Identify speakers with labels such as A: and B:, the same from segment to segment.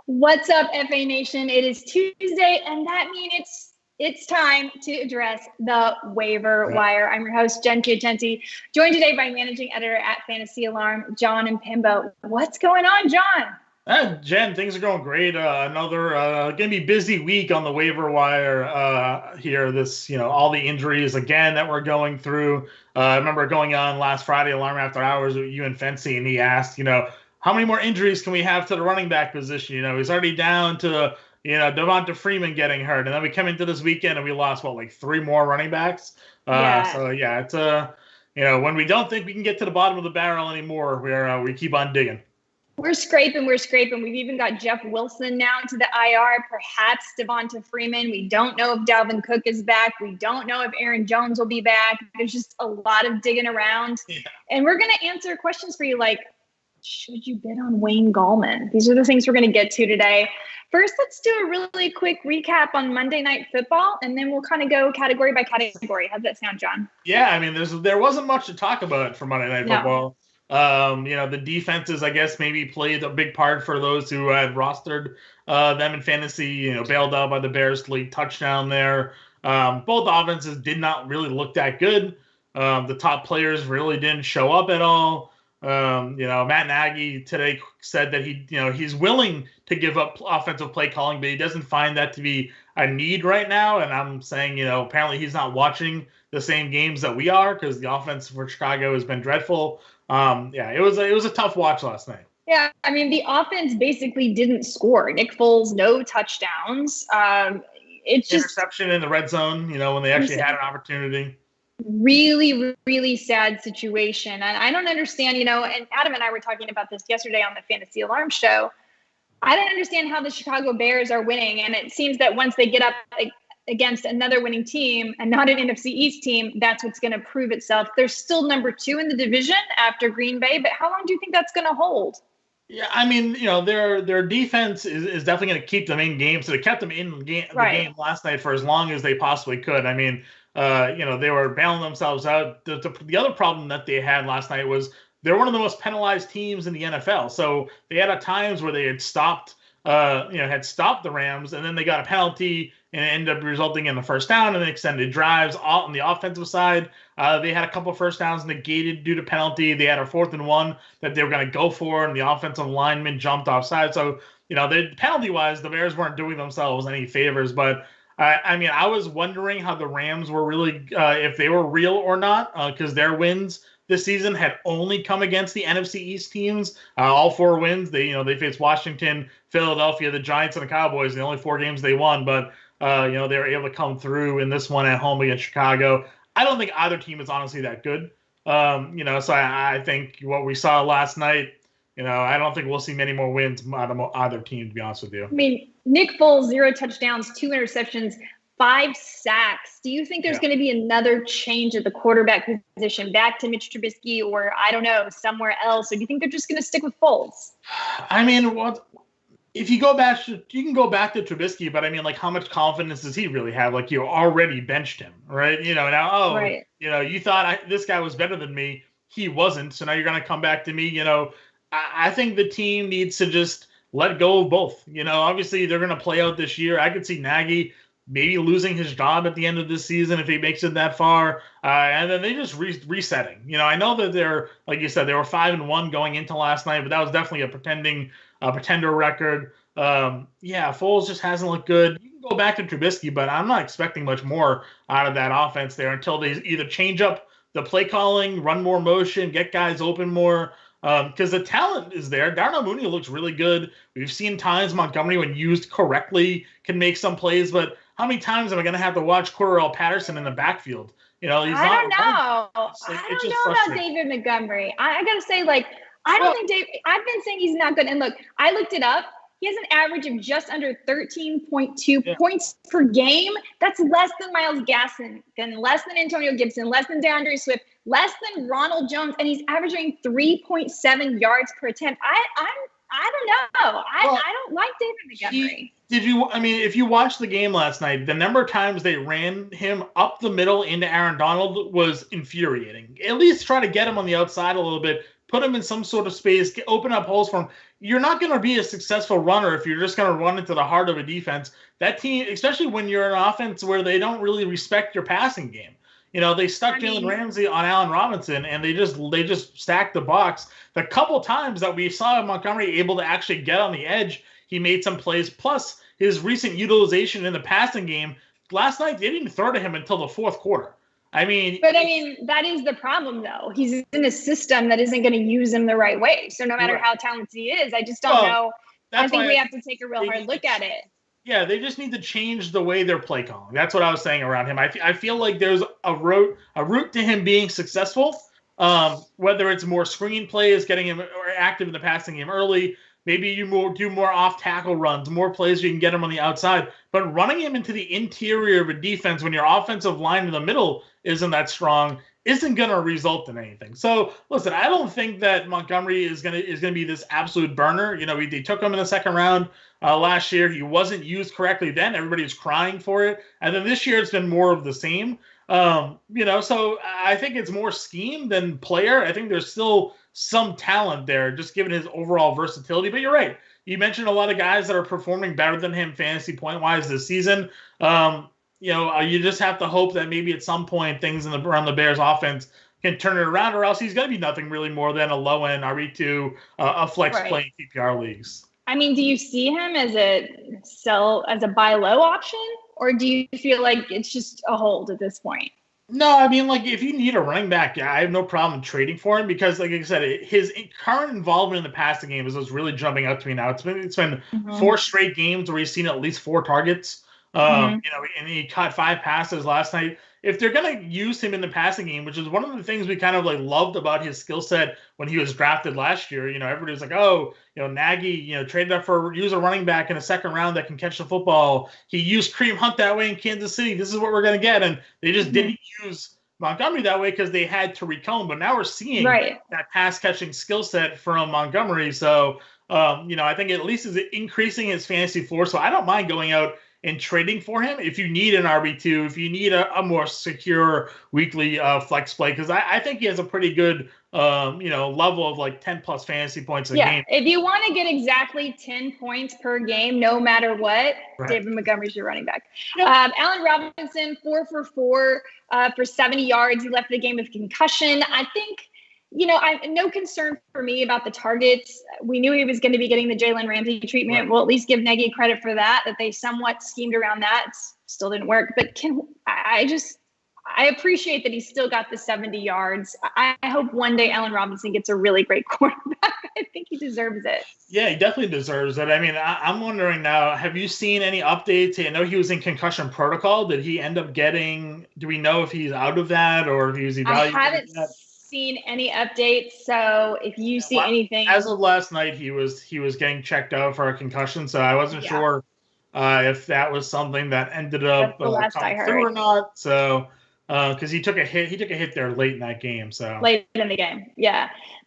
A: What's up, FA Nation? It is Tuesday, and that means it's time to address the waiver wire. I'm your host, Jen Piacenti, joined today by managing editor at Fantasy Alarm, Jon Impemba. What's going on, Jon?
B: Jen, things are going great. Another gonna be busy week on the waiver wire here. All the injuries again that we're going through. I remember going on last Friday, Alarm After Hours with you and Fancy, and he asked, how many more injuries can we have to the running back position? He's already down to, Devonta Freeman getting hurt. And then we come into this weekend and we lost, like 3 more running backs? It's when we don't think we can get to the bottom of the barrel anymore, we keep on digging.
A: We're scraping. We've even got Jeff Wilson now to the IR, perhaps Devonta Freeman. We don't know if Dalvin Cook is back. We don't know if Aaron Jones will be back. There's just a lot of digging around. Yeah. And we're going to answer questions for you like, should you bid on Wayne Gallman? These are the things we're going to get to today. First, let's do a really quick recap on Monday Night Football, and then we'll kind of go category by category. How's that sound, Jon?
B: Yeah, I mean, there wasn't much to talk about for Monday Night Football. The defenses, I guess, maybe played a big part for those who had rostered them in fantasy, bailed out by the Bears late touchdown there. Both offenses did not really look that good. The top players really didn't show up at all. Matt Nagy today said that he's willing to give up offensive play calling, but he doesn't find that to be a need right now. And I'm saying, apparently he's not watching the same games that we are because the offense for Chicago has been dreadful. It was a tough watch last night.
A: Yeah, I mean, the offense basically didn't score. Nick Foles, no touchdowns. It's just
B: interception in the red zone, when they actually had an opportunity.
A: Really, really sad situation. And I don't understand, and Adam and I were talking about this yesterday on the Fantasy Alarm show. I don't understand how the Chicago Bears are winning. And it seems that once they get up against another winning team and not an NFC East team, that's what's going to prove itself. They're still number 2 in the division after Green Bay, but how long do you think that's going to hold?
B: Yeah, I mean, their defense is definitely going to keep them in games. So they kept them in the game last night for as long as they possibly could. I mean, they were bailing themselves out. The other problem that they had last night was they're one of the most penalized teams in the NFL. So they had at times where they had stopped the Rams, and then they got a penalty, and it ended up resulting in the first down and then extended drives. On the offensive side, they had a couple of first downs negated due to penalty. They had a 4th and 1 that they were going to go for, and the offensive lineman jumped offside. So, penalty-wise, the Bears weren't doing themselves any favors. But, I was wondering how the Rams were really, if they were real or not, because their wins this season had only come against the NFC East teams. All 4 wins. They faced Washington, Philadelphia, the Giants, and the Cowboys. The only 4 games they won, but they were able to come through in this one at home against Chicago. I don't think either team is honestly that good. So I think what we saw last night, I don't think we'll see many more wins out of either team, to be honest with you.
A: I mean, Nick Foles, 0 touchdowns, 2 interceptions, 5 sacks. Do you think there's going to be another change at the quarterback position, back to Mitch Trubisky or, I don't know, somewhere else? Or do you think they're just going to stick with Foles?
B: I mean, if you go back, you can go back to Trubisky, but I mean, how much confidence does he really have? You already benched him, right? You thought this guy was better than me. He wasn't. So now you're going to come back to me. I think the team needs to just let go of both. Obviously they're going to play out this year. I could see Nagy maybe losing his job at the end of this season if he makes it that far. And then they just resetting. I know that they're, like you said, they were 5-1 going into last night, but that was definitely a pretender record. Foles just hasn't looked good. You can go back to Trubisky, but I'm not expecting much more out of that offense there until they either change up the play calling, run more motion, get guys open more. Because the talent is there. Darnell Mooney looks really good. We've seen times Montgomery, when used correctly, can make some plays, but how many times am I going to have to watch Cordarrelle Patterson in the backfield?
A: I don't know. I don't know about David Montgomery. I got to say, I don't think I've been saying he's not good. And look, I looked it up. He has an average of just under 13.2 points per game. That's less than Myles Gaskin, less than Antonio Gibson, less than DeAndre Swift, less than Ronald Jones, and he's averaging 3.7 yards per attempt. I don't know. I don't like David Montgomery.
B: I mean, if you watched the game last night, the number of times they ran him up the middle into Aaron Donald was infuriating. At least try to get him on the outside a little bit, put him in some sort of space, open up holes for him. You're not going to be a successful runner if you're just going to run into the heart of a defense. That team, especially when you're an offense where they don't really respect your passing game. They stuck Jalen Ramsey on Allen Robinson, and they just stacked the box. The couple times that we saw Montgomery able to actually get on the edge, he made some plays. Plus, his recent utilization in the passing game last night, they didn't throw to him until the fourth quarter.
A: But that is the problem, though. He's in a system that isn't going to use him the right way. So no matter how talented he is, I just don't know. I think we have to take a real hard look at it.
B: Yeah, they just need to change the way they're play calling. That's what I was saying around him. I feel like there's a route to him being successful, whether it's more screen plays, getting him active in the passing game early. Maybe you do more off-tackle runs, more plays you can get him on the outside. But running him into the interior of a defense when your offensive line in the middle isn't that strong isn't going to result in anything. So, listen, I don't think that Montgomery is going to be this absolute burner. They took him in the second round last year. He wasn't used correctly then. Everybody was crying for it. And then this year it's been more of the same. So I think it's more scheme than player. I think there's still some talent there, just given his overall versatility. But you're right. You mentioned a lot of guys that are performing better than him fantasy point-wise this season. You just have to hope that maybe at some point things around the Bears offense can turn it around, or else he's going to be nothing really more than a low-end RB2, a flex play in PPR leagues.
A: I mean, do you see him as a buy low option, or do you feel like it's just a hold at this point?
B: No, I mean, if you need a running back, I have no problem trading for him because, like I said, his current involvement in the passing game is what's really jumping out to me now. It's been 4 straight games where he's seen at least 4 targets. And he caught 5 passes last night. If they're going to use him in the passing game, which is one of the things we kind of loved about his skill set when he was drafted last year, everybody was like, oh, Nagy, traded up use a running back in a second round that can catch the football. He used Kareem Hunt that way in Kansas City. This is what we're going to get. And they just didn't use Montgomery that way because they had Tariq Cohen. But now we're seeing that pass catching skill set from Montgomery. So, I think at least is increasing his fantasy floor. So I don't mind going out and trading for him if you need an RB2, if you need a more secure weekly flex play, because I think he has a pretty good level of 10 plus fantasy points a game.
A: If you want to get exactly 10 points per game, no matter what, David Montgomery's your running back. Yep. Allen Robinson, 4 for 4 for 70 yards. He left the game with concussion. I think, no concern for me about the targets. We knew he was going to be getting the Jalen Ramsey treatment. Right. We'll at least give Nagy credit for that they somewhat schemed around that. Still didn't work. But I appreciate that he's still got the 70 yards. I hope one day Allen Robinson gets a really great quarterback. I think he deserves it.
B: Yeah, he definitely deserves it. I mean, I'm wondering now, have you seen any updates? I know he was in concussion protocol. Did he end up getting – do we know if he's out of that or if he was evaluated?
A: I haven't seen any updates, so if you see anything.
B: As of last night, he was getting checked out for a concussion, so I wasn't sure if that was something that ended up coming through or not. So – because he took a hit there late in that game. So
A: late in the game,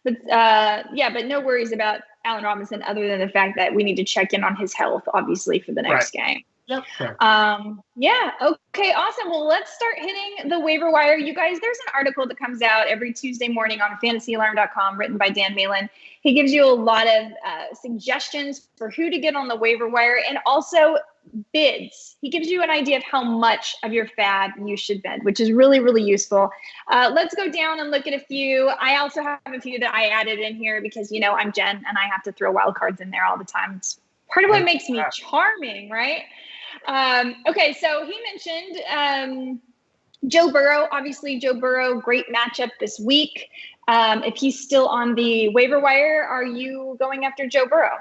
A: but no worries about Allen Robinson other than the fact that we need to check in on his health, obviously, for the next game.
B: Yep. Sure.
A: Okay. Awesome. Well, let's start hitting the waiver wire. You guys, there's an article that comes out every Tuesday morning on fantasyalarm.com written by Dan Malin. He gives you a lot of suggestions for who to get on the waiver wire and also bids. He gives you an idea of how much of your fab you should bid, which is really, really useful. Let's go down and look at a few. I also have a few that I added in here because, I'm Jen and I have to throw wild cards in there all the time. It's part of what makes me charming, right? Okay, so he mentioned Joe Burrow. Obviously, Joe Burrow, great matchup this week. If he's still on the waiver wire, are you going after Joe Burrow?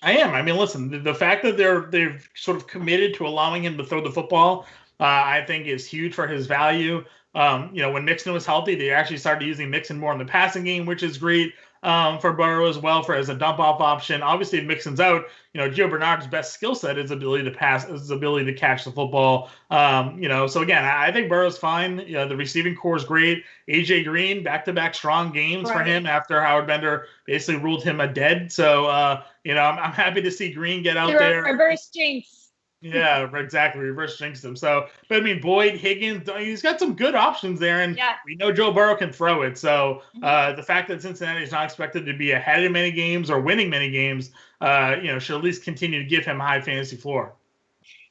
B: I am. I mean, listen, the fact that they've sort of committed to allowing him to throw the football, I think is huge for his value. When Mixon was healthy, they actually started using Mixon more in the passing game, which is great for Burrow as well as a dump off option. Obviously, if Mixon's out, Gio Bernard's best skill set is ability to pass, his ability to catch the football. So again, I think Burrow's fine. The receiving core is great. AJ Green, back-to-back strong games for him after Howard Bender basically ruled him a dead. So I'm happy to see Green get out there.
A: Reverse jinx.
B: Yeah, exactly. Reverse jinxed him. So, but I mean, Boyd, Higgins, he's got some good options there, and we know Joe Burrow can throw it. So, the fact that Cincinnati is not expected to be ahead in many games or winning many games, should at least continue to give him a high fantasy floor.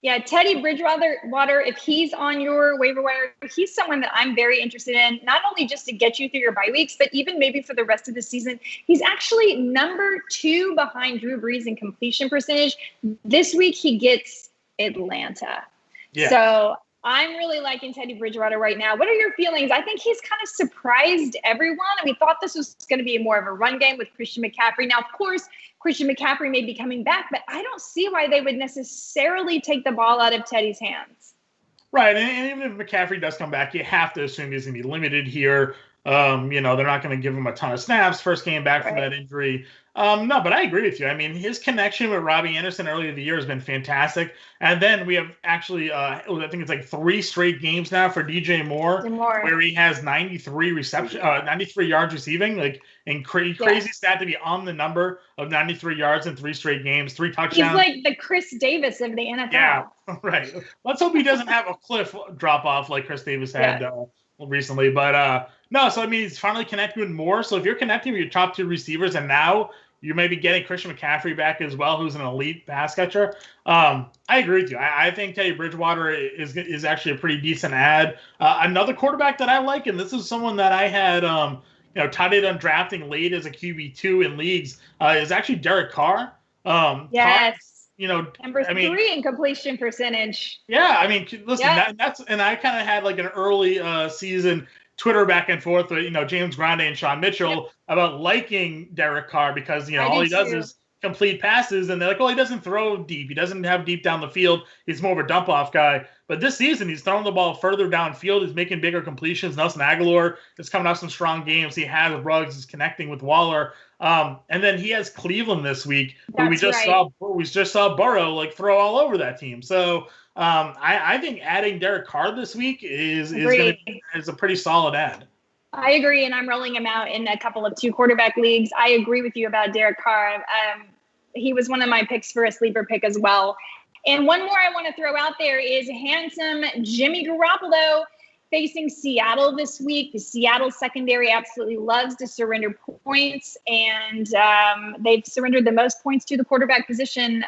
A: Yeah, Teddy Bridgewater, if he's on your waiver wire, he's someone that I'm very interested in, not only just to get you through your bye weeks, but even maybe for the rest of the season. He's actually number 2 behind Drew Brees in completion percentage. This week he gets Atlanta. Yeah. So I'm really liking Teddy Bridgewater right now. What are your feelings? I think he's kind of surprised everyone. We thought this was going to be more of a run game with Christian McCaffrey. Now, of course, Christian McCaffrey may be coming back, but I don't see why they would necessarily take the ball out of Teddy's hands.
B: Right, and even if McCaffrey does come back, you have to assume he's going to be limited here. They're not going to give him a ton of snaps. First game back from that injury. No, but I agree with you. I mean, his connection with Robbie Anderson earlier in the year has been fantastic. And then we have actually, I think it's like 3 straight games now for DJ Moore, where he has 93 yards receiving, like crazy stat to be on the number of 93 yards in 3 straight games, 3 touchdowns.
A: He's like the Chris Davis of the NFL.
B: Yeah, right. Let's hope he doesn't have a cliff drop off like Chris Davis had recently. But no, so I mean, he's finally connecting with Moore. So if you're connecting with your top 2 receivers, and now you may be getting Christian McCaffrey back as well, who's an elite pass catcher. I agree with you. I think Teddy Bridgewater is actually a pretty decent ad. Another quarterback that I like, and this is someone that I had touted on drafting late as a QB2 in leagues, is actually Derek Carr.
A: Yes.
B: Carr,
A: number 3 in completion percentage.
B: Yeah, I mean, listen, and I kind of had like an early season Twitter back and forth with James Grande and Sean Mitchell about liking Derek Carr because all he does is complete passes, and they're like, well, he doesn't throw deep, he doesn't have deep down the field, he's more of a dump off guy. But this season he's throwing the ball further downfield, he's making bigger completions. Nelson Aguilar is coming off some strong games. He has Ruggs, he's connecting with Waller, and then he has Cleveland this week, where we just saw Burrow like throw all over that team. So I think adding Derek Carr this week is a pretty solid ad.
A: I agree, and I'm rolling him out in a couple of 2 quarterback leagues. I agree with you about Derek Carr. He was one of my picks for a sleeper pick as well. And one more I want to throw out there is handsome Jimmy Garoppolo facing Seattle this week. The Seattle secondary absolutely loves to surrender points, and they've surrendered the most points to the quarterback position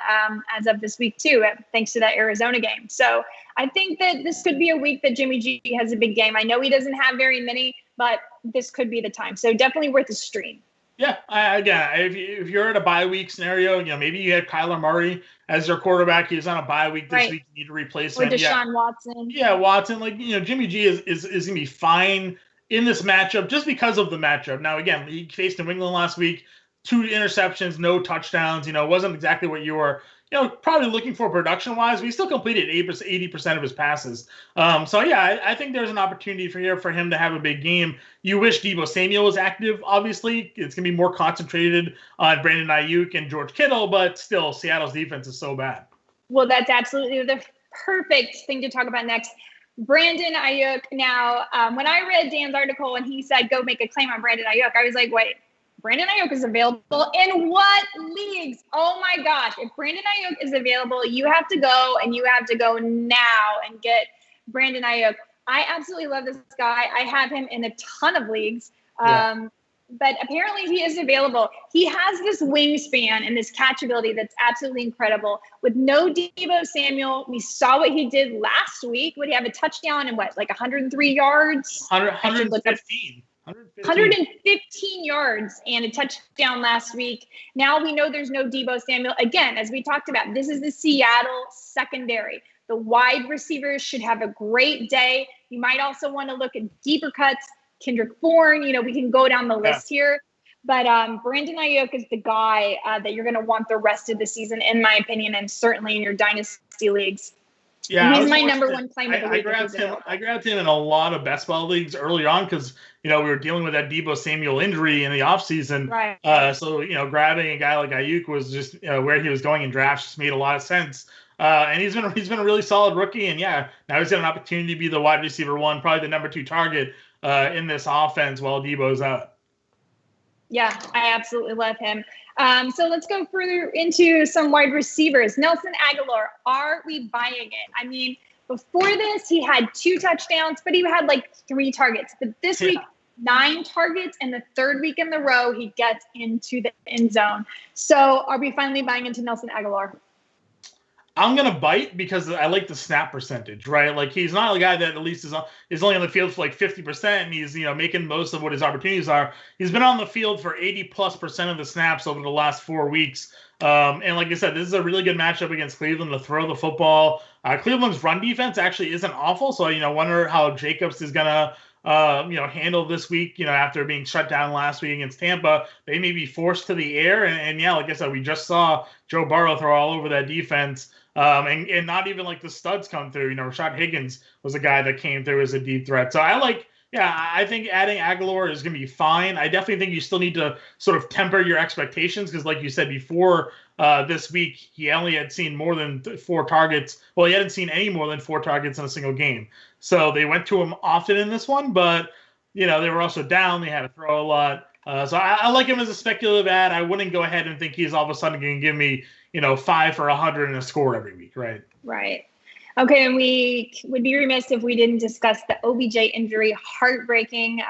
A: as of this week too, thanks to that Arizona game. So I think that this could be a week that Jimmy G has a big game. I know he doesn't have very many, but this could be the time. So definitely worth a stream.
B: Yeah, again, if you're at a bye week scenario, maybe you had Kyler Murray as your quarterback. He's on a bye week this week. You need to replace him.
A: Or Deshaun Watson.
B: Yeah, Watson. Jimmy G is going to be fine in this matchup just because of the matchup. Now, again, he faced New England last week. 2 interceptions, no touchdowns. Wasn't exactly what you were probably looking for production-wise. We still completed 80% of his passes. So, yeah, I think there's an opportunity for him to have a big game. You wish Deebo Samuel was active, obviously. It's going to be more concentrated on Brandon Ayuk and George Kittle, but still, Seattle's defense is so bad.
A: Well, that's absolutely the perfect thing to talk about next. Brandon Ayuk. Now, when I read Dan's article and he said, go make a claim on Brandon Ayuk, I was like, wait. Brandon Ayuk is available in what leagues? Oh my gosh. If Brandon Ayuk is available, you have to go now and get Brandon Ayuk. I absolutely love this guy. I have him in a ton of leagues. But apparently he is available. He has this wingspan and this catchability that's absolutely incredible. With no Deebo Samuel, we saw what he did last week. Would he have a touchdown and 103 yards?
B: 115.
A: 115 yards and a touchdown last week. Now we know there's no Deebo Samuel. Again, as we talked about, this is the Seattle secondary. The wide receivers should have a great day. You might also want to look at deeper cuts. Kendrick Bourne, we can go down the list here. But Brandon Ayuk is the guy that you're going to want the rest of the season, in my opinion, and certainly in your dynasty leagues.
B: Yeah,
A: he's my number 1 claim of the week.
B: I grabbed him in a lot of best ball leagues early on because we were dealing with that Deebo Samuel injury in the offseason.
A: Right.
B: So grabbing a guy like Ayuk was just where he was going in drafts just made a lot of sense. And he's been a really solid rookie, and now he's got an opportunity to be the wide receiver 1, probably the number 2 target in this offense while Deebo's out.
A: Yeah, I absolutely love him. So let's go further into some wide receivers. Nelson Aguilar, are we buying it? I mean, before this, he had 2 touchdowns, but he had like 3 targets. But this week, 9 targets, and the third week in the row, he gets into the end zone. So are we finally buying into Nelson Aguilar?
B: I'm going to bite because I like the snap percentage, right? Like, he's not a guy that at least is only on the field for like 50%, and he's, making most of what his opportunities are. He's been on the field for 80+% of the snaps over the last 4 weeks. And like I said, this is a really good matchup against Cleveland to throw the football. Cleveland's run defense actually isn't awful. So, wonder how Jacobs is going to, handle this week, after being shut down last week against Tampa. They may be forced to the air. And yeah, like I said, we just saw Joe Burrow throw all over that defense. And not even like the studs come through. Rashad Higgins was a guy that came through as a deep threat. So I think adding Aguilar is going to be fine. I definitely think you still need to sort of temper your expectations because, like you said before, this week he only had seen more than 4 targets. Well, he hadn't seen any more than 4 targets in a single game. So they went to him often in this one, but they were also down. They had to throw a lot. So I like him as a speculative ad. I wouldn't go ahead and think he's all of a sudden going to give me 5 for 100 and a score every week, right?
A: Right. Okay, and we would be remiss if we didn't discuss the OBJ injury. Heartbreaking.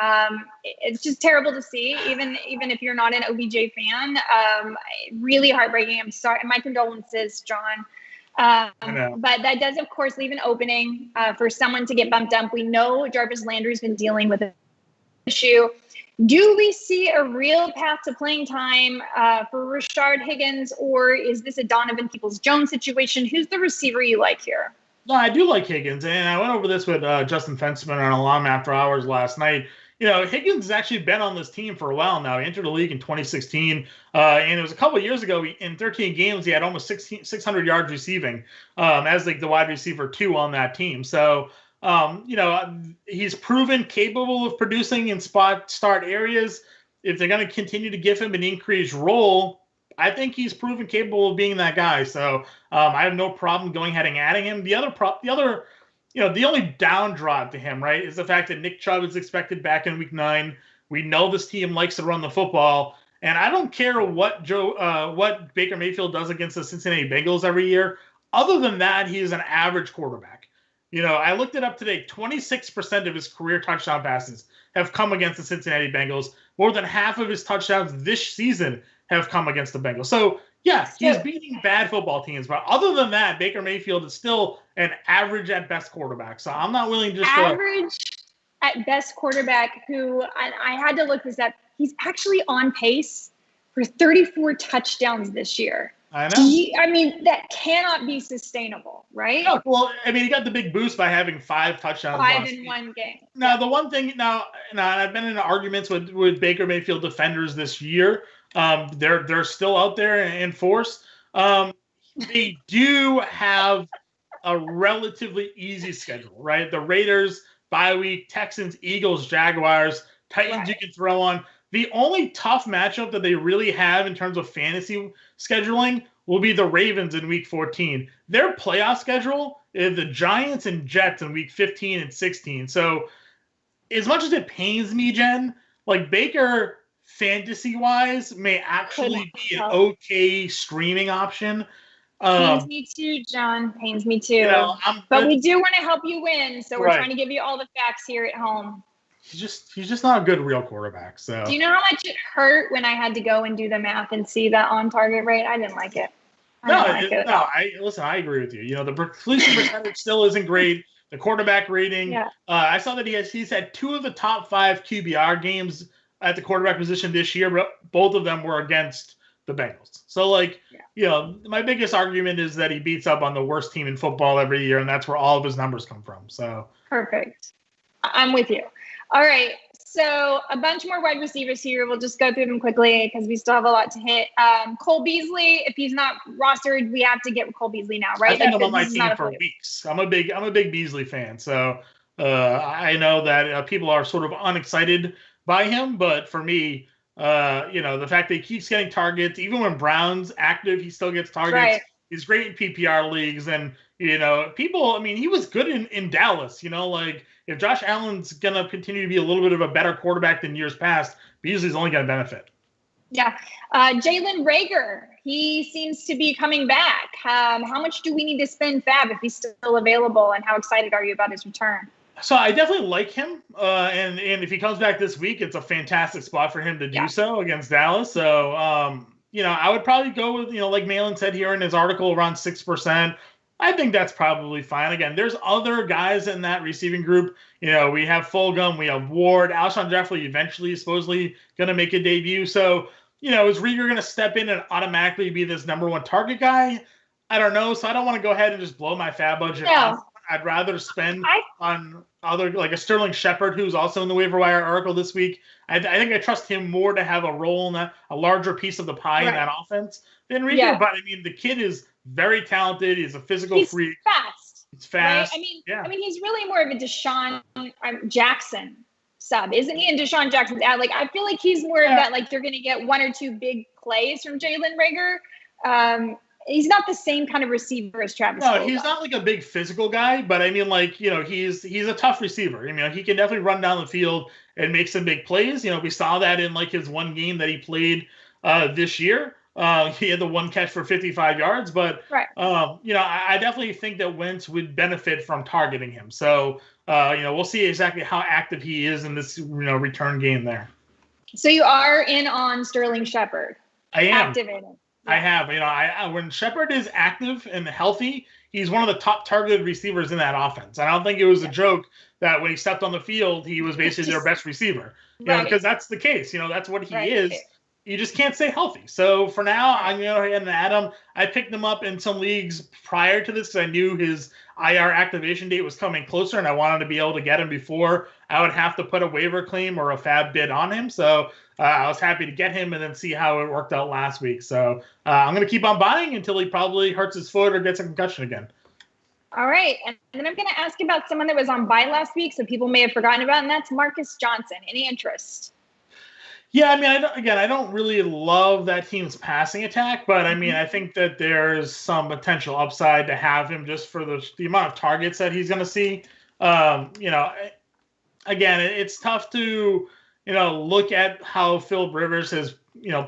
A: It's just terrible to see, even if you're not an OBJ fan. Really heartbreaking. I'm sorry. My condolences, John. But that does, of course, leave an opening for someone to get bumped up. We know Jarvis Landry's been dealing with an issue. Do we see a real path to playing time for Rashard Higgins, or is this a Donovan Peoples-Jones situation? Who's the receiver you like here?
B: No, I do like Higgins, and I went over this with Justin Fensterman on Alarm After Hours last night. Higgins has actually been on this team for a while now. He entered the league in 2016, and it was a couple of years ago. In 13 games, he had almost 600 yards receiving as like the wide receiver 2 on that team. So, he's proven capable of producing in start areas. If they're going to continue to give him an increased role, I think he's proven capable of being that guy. So I have no problem going ahead and adding him. The only down drive to him, right, is the fact that Nick Chubb is expected back in Week 9. We know this team likes to run the football, and I don't care what Baker Mayfield does against the Cincinnati Bengals every year. Other than that, he is an average quarterback. I looked it up today. 26% of his career touchdown passes have come against the Cincinnati Bengals. More than half of his touchdowns this season have come against the Bengals. So, yeah, he's beating bad football teams. But other than that, Baker Mayfield is still an average at best quarterback. So I'm not willing to just
A: average at best quarterback who, I had to look this up, he's actually on pace for 34 touchdowns this year.
B: I know.
A: That cannot be sustainable, right?
B: No, well, he got the big boost by having 5 touchdowns.
A: 5 in one game.
B: Now, the one thing, I've been in arguments with Baker Mayfield defenders this year. They're still out there in force. They do have a relatively easy schedule, right? The Raiders, bye week, Texans, Eagles, Jaguars, Titans you can throw on. The only tough matchup that they really have in terms of fantasy scheduling will be the Ravens in Week 14. Their playoff schedule is the Giants and Jets in Week 15 and 16. So as much as it pains me, Jen, like Baker fantasy-wise may actually be an okay streaming option.
A: Pains me too, John. Pains me too. But we do want to help you win, so we're trying to give you all the facts here at home.
B: He's just not a good real quarterback. So
A: do you know how much it hurt when I had to go and do the math and see that on target rate? I didn't like it.
B: I agree with you. The completion percentage still isn't great. The quarterback rating. Yeah. I saw that he's had 2 of the top 5 QBR games at the quarterback position this year, but both of them were against the Bengals. So my biggest argument is that he beats up on the worst team in football every year, and that's where all of his numbers come from. So
A: perfect. I'm with you. All right, so a bunch more wide receivers here. We'll just go through them quickly because we still have a lot to hit. Cole Beasley, if he's not rostered, we have to get Cole Beasley now, right?
B: I think I'm on my team for weeks. I'm a big Beasley fan, so I know that people are sort of unexcited by him, but for me, the fact that he keeps getting targets, even when Brown's active, he still gets targets. Right. He's great in PPR leagues, and people. He was good in Dallas. If Josh Allen's going to continue to be a little bit of a better quarterback than years past, Beasley's only going to benefit.
A: Yeah. Jalen Reagor, he seems to be coming back. How much do we need to spend Fab if he's still available, and how excited are you about his return?
B: So I definitely like him, and if he comes back this week, it's a fantastic spot for him to do so against Dallas. So I would probably go with like Malin said here in his article, around 6%. I think that's probably fine. Again, there's other guys in that receiving group. We have Fulgham, we have Ward, Alshon Jeffrey eventually supposedly going to make a debut. So is Reagor going to step in and automatically be this number one target guy? I don't know. So I don't want to go ahead and just blow my Fab budget.
A: No.
B: I'd rather spend on other, like a Sterling Shepard, who's also in the waiver wire article this week. I think I trust him more to have a role in that, a larger piece of the pie in that offense than Reagor. Yeah. But I mean, the kid is very talented. He's a physical freak.
A: He's fast.
B: Right?
A: I mean, he's really more of a Deshaun Jackson sub, isn't he? And Deshaun Jackson's out. Like, I feel like he's more of that. Like, they're going to get one or two big plays from Jalen Reagor. He's not the same kind of receiver as Travis.
B: No, he's not like a big physical guy, but I mean, like, he's a tough receiver. I mean, he can definitely run down the field and make some big plays. We saw that in like his one game that he played this year. He had the one catch for 55 yards, but I definitely think that Wentz would benefit from targeting him. So we'll see exactly how active he is in this return game there.
A: So you are in on Sterling Shepard.
B: I am
A: activated.
B: I have. When Shepard is active and healthy, he's one of the top targeted receivers in that offense. I don't think it was a joke that when he stepped on the field, he was basically their best receiver. Because that's the case. That's what he is. You just can't stay healthy. So for now, I'm going to go ahead and add him. I picked him up in some leagues prior to this because I knew his IR activation date was coming closer, and I wanted to be able to get him before I would have to put a waiver claim or a Fab bid on him. So I was happy to get him and then see how it worked out last week. So I'm going to keep on buying until he probably hurts his foot or gets a concussion again.
A: All right. And then I'm going to ask about someone that was on bye last week, so people may have forgotten about, and that's Marcus Johnson. Any interest?
B: Yeah, I mean, I don't really love that team's passing attack, but I mean, I think that there's some potential upside to have him just for the amount of targets that he's going to see. Again, it's tough to, look at how Philip Rivers has,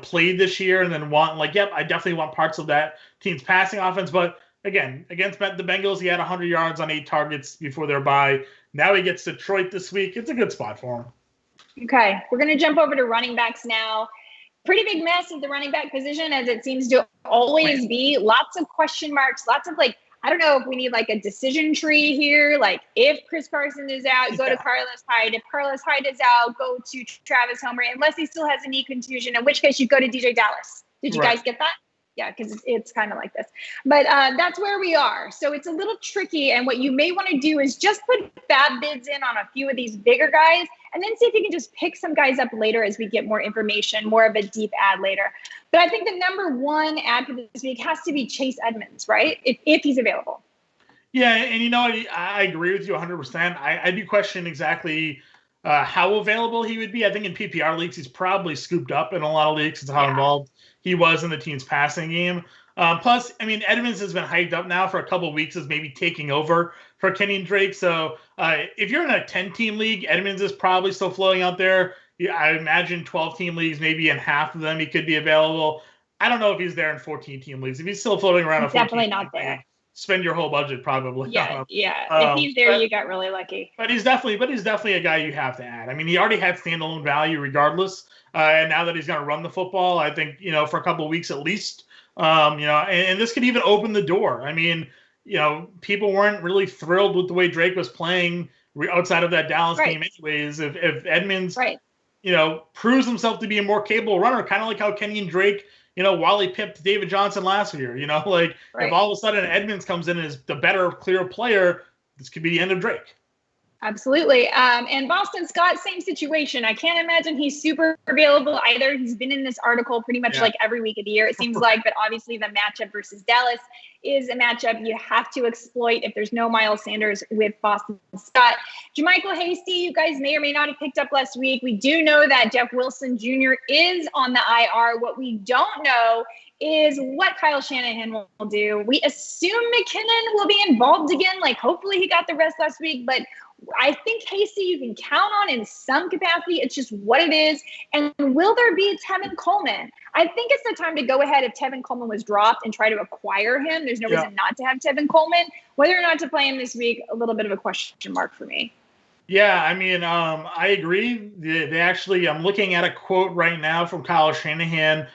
B: played this year and then I definitely want parts of that team's passing offense. But again, against the Bengals, he had 100 yards on 8 targets before their bye. Now he gets Detroit this week. It's a good spot for him.
A: Okay, we're going to jump over to running backs now. Pretty big mess at the running back position, as it seems to always be. Lots of question marks, lots of I don't know if we need a decision tree here. Like, if Chris Carson is out, go to Carlos Hyde. If Carlos Hyde is out, go to Travis Homer, unless he still has a knee contusion, in which case you go to DJ Dallas. Did you guys get that? Yeah, because it's kind of like this. But that's where we are. So it's a little tricky. And what you may want to do is just put Fab bids in on a few of these bigger guys, and then see if you can just pick some guys up later as we get more information, more of a deep ad later. But I think the number one ad for this week has to be Chase Edmonds, right? If he's available.
B: Yeah, and I agree with you 100%. I do question exactly how available he would be. I think in PPR leagues, he's probably scooped up in a lot of leagues. It's how involved he was in the team's passing game. Plus, I mean, Edmonds has been hyped up now for a couple of weeks as maybe taking over for Kenyon Drake. So if you're in a 10-team league, Edmonds is probably still floating out there. I imagine 12-team leagues, maybe in half of them, he could be available. I don't know if he's there in 14-team leagues. If he's still floating around,
A: he's definitely not there.
B: League, spend your whole budget probably.
A: Yeah. If he's there, you got really lucky.
B: But he's definitely a guy you have to add. I mean, he already had standalone value regardless. And now that he's going to run the football, I think, for a couple of weeks at least, and this could even open the door. I mean, people weren't really thrilled with the way Drake was playing outside of that Dallas game anyways. If Edmonds, proves himself to be a more capable runner, kind of like how Kenyon Drake, Wally pipped David Johnson last year, if all of a sudden Edmonds comes in and is the better, clear player, this could be the end of Drake.
A: Absolutely. And Boston Scott, same situation. I can't imagine he's super available either. He's been in this article pretty much every week of the year, it seems like. But obviously the matchup versus Dallas is a matchup you have to exploit if there's no Miles Sanders with Boston Scott. Jermichael Hasty, you guys may or may not have picked up last week. We do know that Jeff Wilson Jr. is on the IR. What we don't know is what Kyle Shanahan will do. We assume McKinnon will be involved again. Hopefully he got the rest last week, but I think Hasty you can count on in some capacity. It's just what it is. And will there be a Tevin Coleman? I think it's the time to go ahead if Tevin Coleman was dropped and try to acquire him. There's no reason not to have Tevin Coleman. Whether or not to play him this week, a little bit of a question mark for me.
B: Yeah, I mean, I agree. They actually, I'm looking at a quote right now from Kyle Shanahan.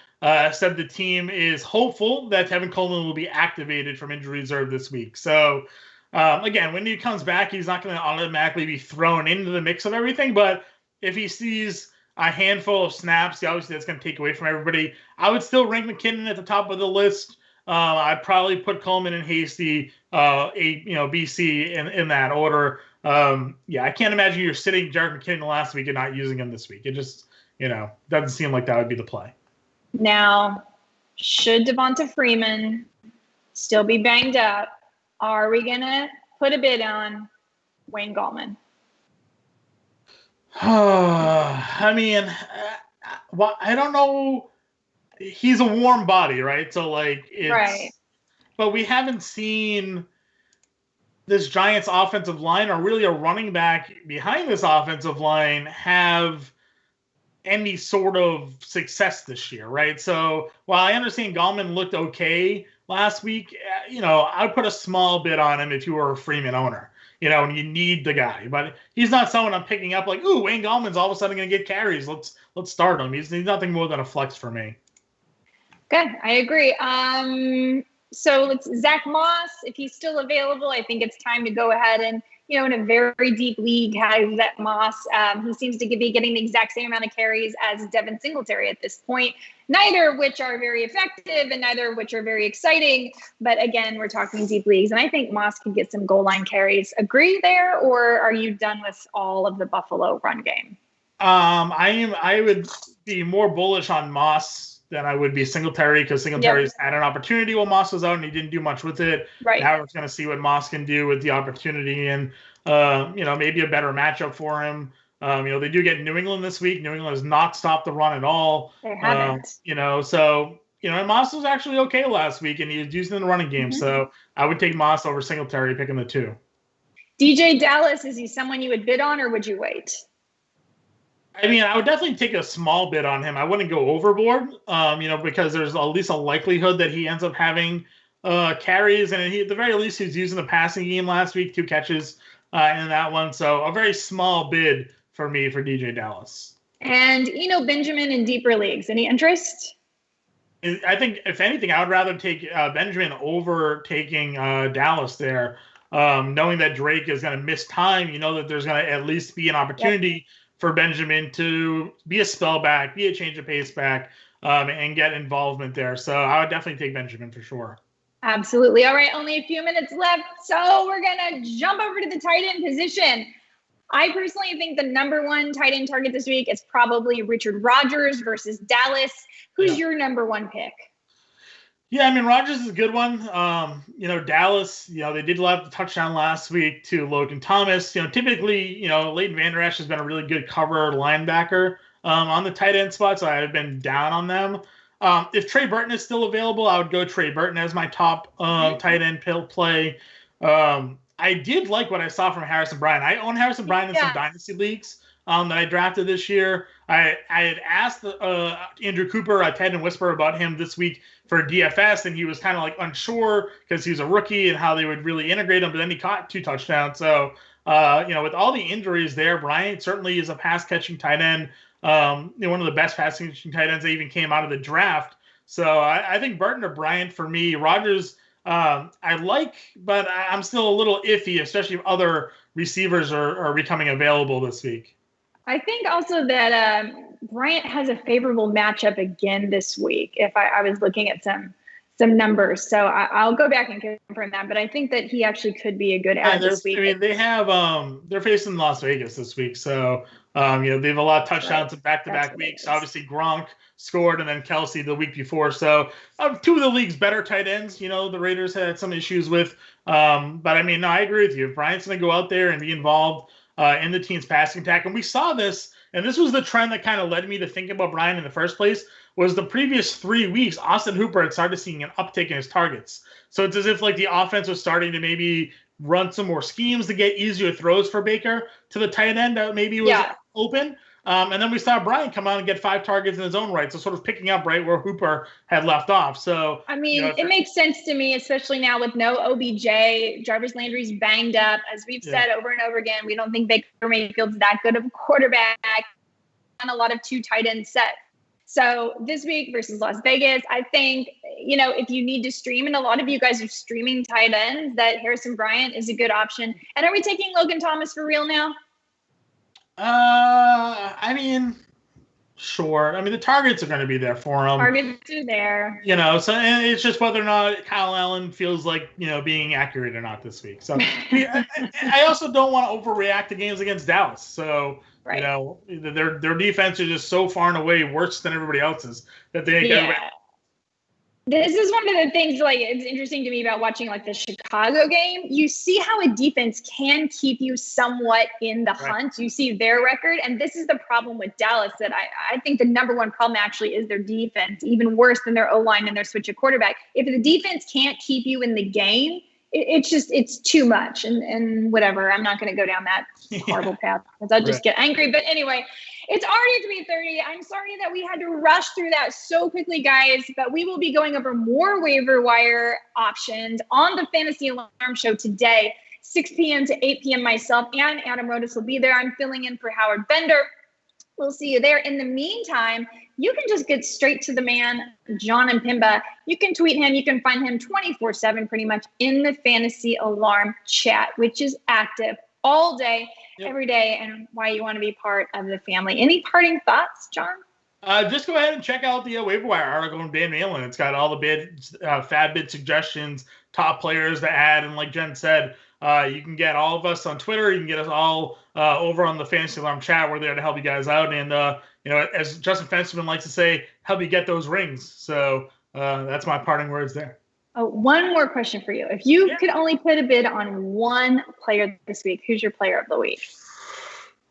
B: Said the team is hopeful that Tevin Coleman will be activated from injury reserve this week. So, again, when he comes back, he's not going to automatically be thrown into the mix of everything. But if he sees a handful of snaps, obviously that's going to take away from everybody. I would still rank McKinnon at the top of the list. I'd probably put Coleman and Hasty, BC in that order. I can't imagine you're sitting Jerick McKinnon last week and not using him this week. It just, doesn't seem like that would be the play.
A: Now, should Devonta Freeman still be banged up, are we going to put a bid on Wayne Gallman?
B: I mean, I don't know. He's a warm body, right? So, it's... Right. But we haven't seen this Giants offensive line or really a running back behind this offensive line have any sort of success this year, right? So while I understand Gallman looked okay last week, I'd put a small bid on him if you were a Freeman owner, and you need the guy. But he's not someone I'm picking up like, ooh, Wayne Gallman's all of a sudden going to get carries. Let's start him. He's nothing more than a flex for me.
A: Good, I agree. So it's Zach Moss. If he's still available, I think it's time to go ahead and, in a very deep league, have Zach Moss. He seems to be getting the exact same amount of carries as Devin Singletary at this point, neither of which are very effective and neither of which are very exciting. But again, we're talking deep leagues, and I think Moss can get some goal line carries. Agree there, or are you done with all of the Buffalo run game?
B: I would be more bullish on Moss than I would be Singletary, because Singletary's had an opportunity while Moss was out and he didn't do much with it.
A: Right.
B: Now we're going to see what Moss can do with the opportunity and, maybe a better matchup for him. They do get New England this week. New England has not stopped the run at all.
A: They haven't.
B: And Moss was actually okay last week and he was using the running game. Mm-hmm. So I would take Moss over Singletary, picking the two.
A: DJ Dallas, is he someone you would bid on or would you wait?
B: I mean, I would definitely take a small bit on him. I wouldn't go overboard, because there's at least a likelihood that he ends up having carries. And at the very least, he was using the passing game last week, 2 catches in that one. So a very small bid for me for DJ Dallas.
A: And, Benjamin in deeper leagues, any interest?
B: I think, if anything, I would rather take Benjamin over taking Dallas there, knowing that Drake is going to miss time. That there's going to at least be an opportunity for Benjamin to be a spell back, be a change of pace back, and get involvement there. So I would definitely take Benjamin for sure.
A: Absolutely. All right, only a few minutes left. So we're going to jump over to the tight end position. I personally think the number one tight end target this week is probably Richard Rodgers versus Dallas. Who's your number one pick?
B: Yeah, I mean, Rodgers is a good one. Dallas, they did allow the touchdown last week to Logan Thomas. Typically, Leighton Vander Esch has been a really good cover linebacker on the tight end spot, so I've been down on them. If Trey Burton is still available, I would go Trey Burton as my top tight end play. I did like what I saw from Harrison Bryant. I own Harrison Bryant in some dynasty leagues that I drafted this year. I had asked Andrew Cooper, Ted and Whisper, about him this week for DFS, and he was kind of unsure because he's a rookie and how they would really integrate him, but then he caught 2 touchdowns. So, with all the injuries there, Bryant certainly is a pass-catching tight end, one of the best pass-catching tight ends that even came out of the draft. So I think Burton or Bryant for me. Rodgers, I like, but I'm still a little iffy, especially if other receivers are becoming available this week.
A: I think also that Bryant has a favorable matchup again this week. If I was looking at some numbers, so I'll go back and confirm that. But I think that he actually could be a good add this week.
B: I mean, they have they're facing Las Vegas this week, so they have a lot of touchdowns in back-to-back weeks. Obviously, Gronk scored, and then Kelsey the week before. So 2 of the league's better tight ends. The Raiders had some issues with. But I mean, no, I agree with you. If Bryant's going to go out there and be involved in the team's passing attack. And we saw this, and this was the trend that kind of led me to think about Bryant in the first place, was the previous 3 weeks, Austin Hooper had started seeing an uptick in his targets. So it's as if the offense was starting to maybe run some more schemes to get easier throws for Baker to the tight end that maybe was open. And then we saw Bryant come on and get 5 targets in his own right. So sort of picking up right where Hooper had left off. So,
A: I mean, it makes sense to me, especially now with no OBJ. Jarvis Landry's banged up. As we've said over and over again, we don't think Baker Mayfield's that good of a quarterback on a lot of 2 tight end sets. So this week versus Las Vegas, I think, if you need to stream, and a lot of you guys are streaming tight ends, that Harrison Bryant is a good option. And are we taking Logan Thomas for real now?
B: I mean, sure. I mean, the targets are going to be there for him.
A: Targets are there.
B: So and it's just whether or not Kyle Allen feels like, being accurate or not this week. So I also don't want to overreact to games against Dallas. So, their defense is just so far and away worse than everybody else's that they make everybody.
A: This is one of the things, it's interesting to me about watching, the Chicago game. You see how a defense can keep you somewhat in the hunt. You see their record, and this is the problem with Dallas, that I think the number one problem actually is their defense, even worse than their O-line and their switch of quarterback. If the defense can't keep you in the game, it's too much. And whatever, I'm not going to go down that horrible path because I'll just get angry. But anyway, it's already 3:30. I'm sorry that we had to rush through that so quickly, guys, but we will be going over more waiver wire options on the Fantasy Alarm Show today, 6 p.m. to 8 p.m. Myself and Adam Rodas will be there. I'm filling in for Howard Bender. We'll see you there. In the meantime, you can just get straight to the man, Jon Impemba. You can tweet him. You can find him 24/7 pretty much in the Fantasy Alarm chat, which is active all day, every day, and why you want to be part of the family. Any parting thoughts, John?
B: Just go ahead and check out the waiver wire article from Dan Malin. It's got all the fab bid suggestions, top players to add, and like Jen said, you can get all of us on Twitter. You can get us all over on the Fantasy Alarm chat. We're there to help you guys out. And, as Justin Fensterman likes to say, help you get those rings. So that's my parting words there.
A: Oh, one more question for you. If you could only put a bid on one player this week, who's your player of the week?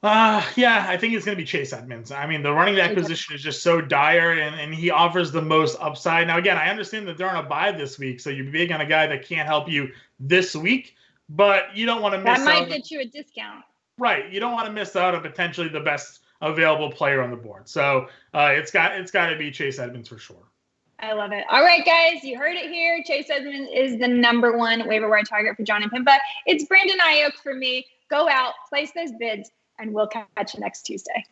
B: I think it's going to be Chase Edmonds. I mean, the running back position is just so dire, and he offers the most upside. Now, again, I understand that they're on a bye this week, so you're big on a guy that can't help you this week, but you don't want to miss out.
A: That might get you a discount.
B: Right. You don't want to miss out on potentially the best available player on the board. So it's got to be Chase Edmonds for sure.
A: I love it. All right, guys, you heard it here. Chase Edmonds is the number one waiver wire target for Jon Impemba. It's Brandon Ayuk for me. Go out, place those bids, and we'll catch you next Tuesday.